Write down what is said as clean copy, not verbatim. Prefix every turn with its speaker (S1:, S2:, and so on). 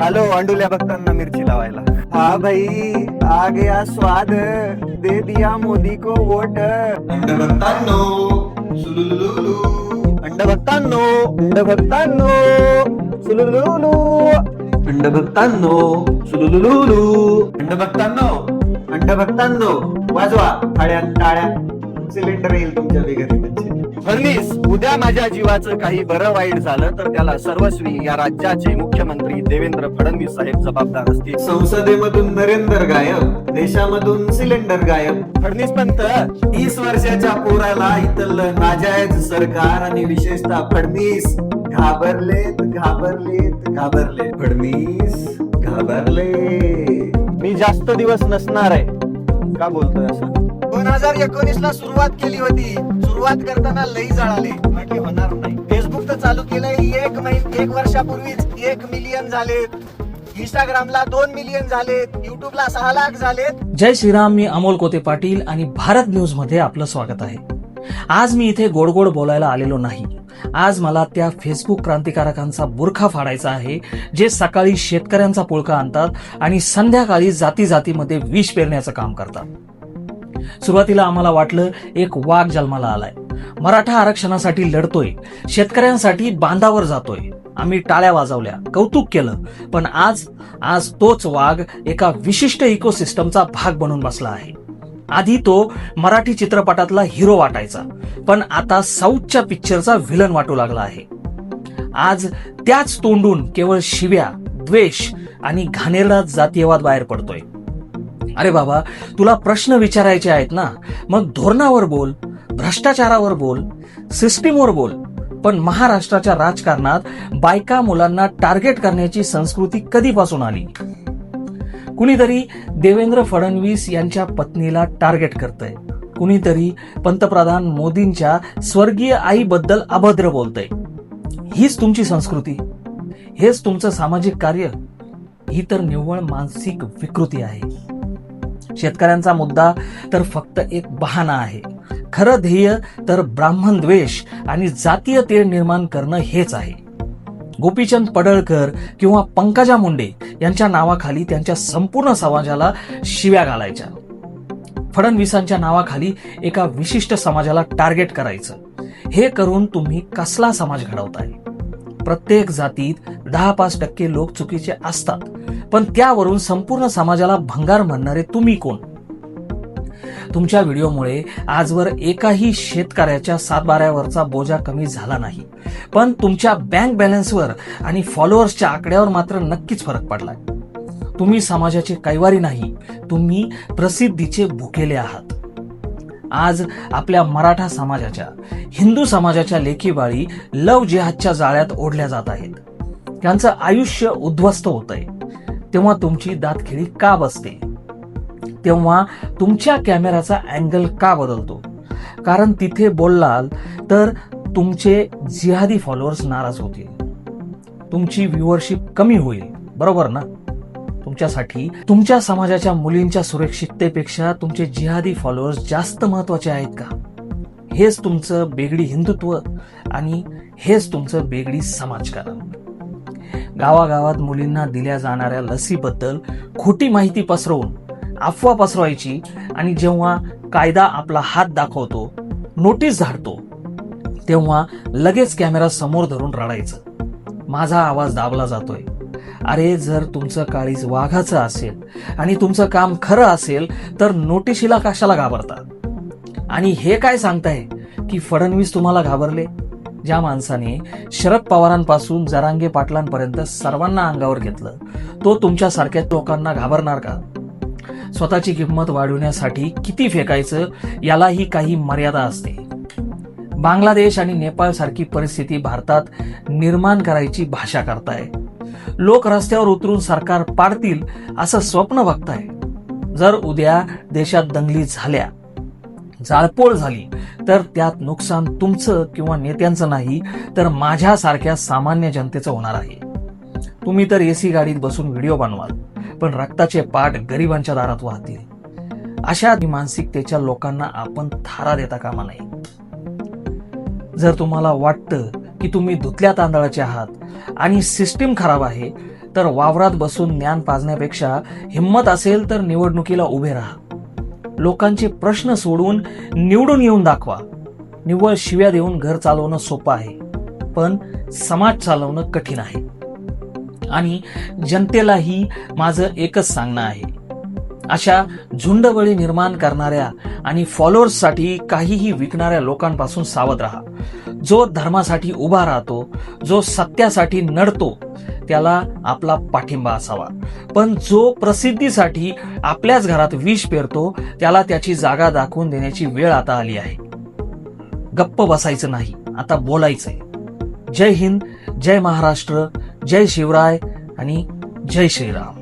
S1: आलो अंडुल्या भक्तांना मिरची लावायला. हा भाई आ गया स्वाद, दे दिया मोदी को वोट.
S2: अंडभक्तांनो सुलुलुलुलु.
S1: अंडभक्तांनो अंडभक्तांनो सुलुलुलु.
S2: अंडभक्तांनो सुलुलुलुलु.
S1: अंडभक्तांनो अंडभक्तांनो वाजवा टाळ्या टाळ्या. सिलेंडर येईल तुमच्या घरी. म्हणजे फडणवीस, उद्या माझ्या जीवाचं काही बरं वाईट झालं तर त्याला सर्वस्वी या राज्याचे मुख्यमंत्री देवेंद्र फडणवीस साहेब जबाबदार असतील.
S2: संसदेमधून नरेंद्र गायब, देशामधून सिलेंडर गायब.
S1: फडणवीस पंत
S2: 30 वर्षाच्या पोराला इथलं नाजायज सरकार आणि विशेषतः फडणवीस घाबरलेत घाबरलेत घाबरले. फडणवीस घाबरले.
S1: मी जास्त दिवस नसणार आहे. का बोलतोय असं?
S2: 2019 ला सुरुवात केली होती. सुरुवात करताना लई जळाले, म्हटले होणार नाही. फेसबुक तर चालू केलंय एक वर्षापूर्वीच 1 मिलियन झालेत. इंस्टाग्रामला 2 मिलियन झालेत. युट्यूबला 6 लाख झालेत.
S3: जय श्रीराम. मी अमोल कोते पाटील आणि भारत न्यूज मध्ये आपलं स्वागत आहे. आज मी इथे गोड गोड बोलायला आलेलो नाही. आज मला त्या फेसबुक क्रांतिकारकांचा बुरखा फाडायचा आहे जे सकाळी शेतकऱ्यांचा पुळका आणतात आणि संध्याकाळी जाती जातीमध्ये विष पेरण्याचं काम करतात. सुरुवातीला आम्हाला वाटलं एक वाघ जन्माला आलाय, मराठा आरक्षणासाठी लढतोय, शेतकऱ्यांसाठी बांधावर जातोय. आम्ही टाळ्या वाजवल्या, कौतुक केलं. पण आज तोच वाघ एका विशिष्ट इकोसिस्टमचा भाग बनून बसला आहे. आधी तो मराठी चित्रपटातला हिरो वाटायचा, पण आता साऊथच्या पिक्चरचा व्हिलन वाटू लागला आहे. आज त्याच तोंडून केवळ शिव्या, द्वेष आणि घाणेरडा जातीयवाद बाहेर पडतोय. अरे बाबा, तुला प्रश्न विचारायचे आहेत ना, मग धोरणावर बोल, भ्रष्टाचारावर बोल, सिस्टीमवर बोल. पण महाराष्ट्राच्या राजकारणात बायका मुलांना टार्गेट करण्याची संस्कृती कधीपासून आली? कुणीतरी देवेंद्र फडणवीस यांच्या पत्नीला टार्गेट करतंय, कुणीतरी पंतप्रधान मोदींच्या स्वर्गीय आईबद्दल अभद्र बोलतंय. हीच तुमची संस्कृती? हेच तुमचं सामाजिक कार्य? ही तर निव्वळ मानसिक विकृती आहे. शेतकऱ्यांचा मुद्दा तर फक्त एक बहाणा आहे. खरं ध्येय तर ब्राह्मण द्वेष आणि जातीय तेढ निर्माण करणं हेच आहे. गोपीचंद पडळकर किंवा पंकजा मुंडे यांच्या नावाखाली त्यांच्या संपूर्ण समाजाला शिव्या घालायच्या. फडणवीसांच्या नावाखाली एका विशिष्ट समाजाला टार्गेट करायचं. हे करून तुम्ही कसला समाज घडवताय? प्रत्येक जातीत 10-5% लोक चुकीचे असतात, पण त्यावरून संपूर्ण समाजाला भंगार म्हणणारे तुम्ही कोण? तुमच्या व्हिडिओमुळे आजवर एकाही शेतकऱ्याच्या सातबाऱ्यावरचा बोजा कमी झाला नाही, पण तुमच्या बँक बॅलन्सवर आणि फॉलोअर्सच्या आकड्यावर मात्र नक्कीच फरक पडलाय. तुम्ही समाजाचे कैवारी नाही, तुम्ही प्रसिद्धीचे भुकेले आहात. आज आपल्या मराठा समाजाच्या, हिंदू समाजाच्या लेकीबाळी लव जिहादच्या जाळ्यात ओढल्या जात आहेत. त्यांचं आयुष्य उद्ध्वस्त होतंय. तेव्हा तुमची दातखिळी का बसते? तेव्हा तुमच्या कॅमेराचा अँगल का बदलतो? कारण तिथे बोललाल तर तुमचे जिहादी फॉलोअर्स नाराज होतील, तुमची व्ह्यूअरशिप कमी होईल. बरोबर ना? तुमच्यासाठी तुमच्या समाजाच्या मुलींच्या सुरक्षिततेपेक्षा तुमचे जिहादी फॉलोअर्स जास्त महत्वाचे आहेत का? हेच तुमचं बेगडी हिंदुत्व आणि हेच तुमचं बेगडी समाजकारण. गावागावात मुलींना दिल्या जाणाऱ्या लसीबद्दल खोटी माहिती पसरवून अफवा पसरवायची आणि जेव्हा कायदा आपला हात दाखवतो, नोटीस धाडतो, तेव्हा लगेच कॅमेरा समोर धरून रडायचं. माझा आवाज दाबला जातोय. अरे, जर तुमचं काळीज वाघाचं असेल आणि तुमचं काम खरं असेल तर नोटिशीला कशाला घाबरता? आणि हे काय सांगताय की फडणवीस तुम्हाला घाबरले? ज्या माणसाने शरद पवारांपासून जरांगे पाटलांपर्यंत सर्वांना अंगावर घेतलं, तो तुमच्यासारख्या लोकांना घाबरणार का? स्वतःची किंमत वाढवण्यासाठी किती फेकायचं यालाही काही मर्यादा असते. बांगलादेश आणि नेपाळ सारखी परिस्थिती भारतात निर्माण करायची भाषा करताय. लोक रस्त्यावर उतरून सरकार पाडतील असं स्वप्न बघताय. जर उद्या देशात दंगली झाल्या, जाळपोळ झाली तर त्यात नुकसान तुमचं किंवा नेत्यांचं नाही, तर माझ्यासारख्या सामान्य जनतेचं होणार आहे. तुम्ही तर एसी गाडीत बसून व्हिडिओ बनवाल, पण रक्ताचे पाट गरिबांच्या दारात वाहतील. अशा मानसिकतेच्या लोकांना आपण थारा देता कामा नये. जर तुम्हाला वाटतं की तुम्ही धुतल्या तांदळाचे आहात आणि सिस्टीम खराब आहे, तर वावरात बसून ज्ञान पाजण्यापेक्षा हिंमत असेल तर निवडणुकीला उभे राहा. लोकांचे प्रश्न सोडून निवडून येऊन दाखवा. निव्वळ शिव्या देऊन घर चालवणं सोपं आहे, पण समाज चालवणं कठीण आहे. आणि जनतेलाही माझं एकच सांगणं आहे, अशा झुंडबळी निर्माण करणाऱ्या आणि फॉलोअर्ससाठी काहीही विकणाऱ्या लोकांपासून सावध राहा. जो धर्मासाठी उभा राहतो, जो सत्यासाठी नडतो, त्याला आपला पाठिंबा असावा. पण जो प्रसिद्धीसाठी आपल्याच घरात विष पेरतो, त्याला त्याची जागा दाखवून देण्याची वेळ आता आली आहे. गप्प बसायचं नाही, आता बोलायचंय. जय हिंद, जय महाराष्ट्र, जय शिवराय आणि जय श्रीराम.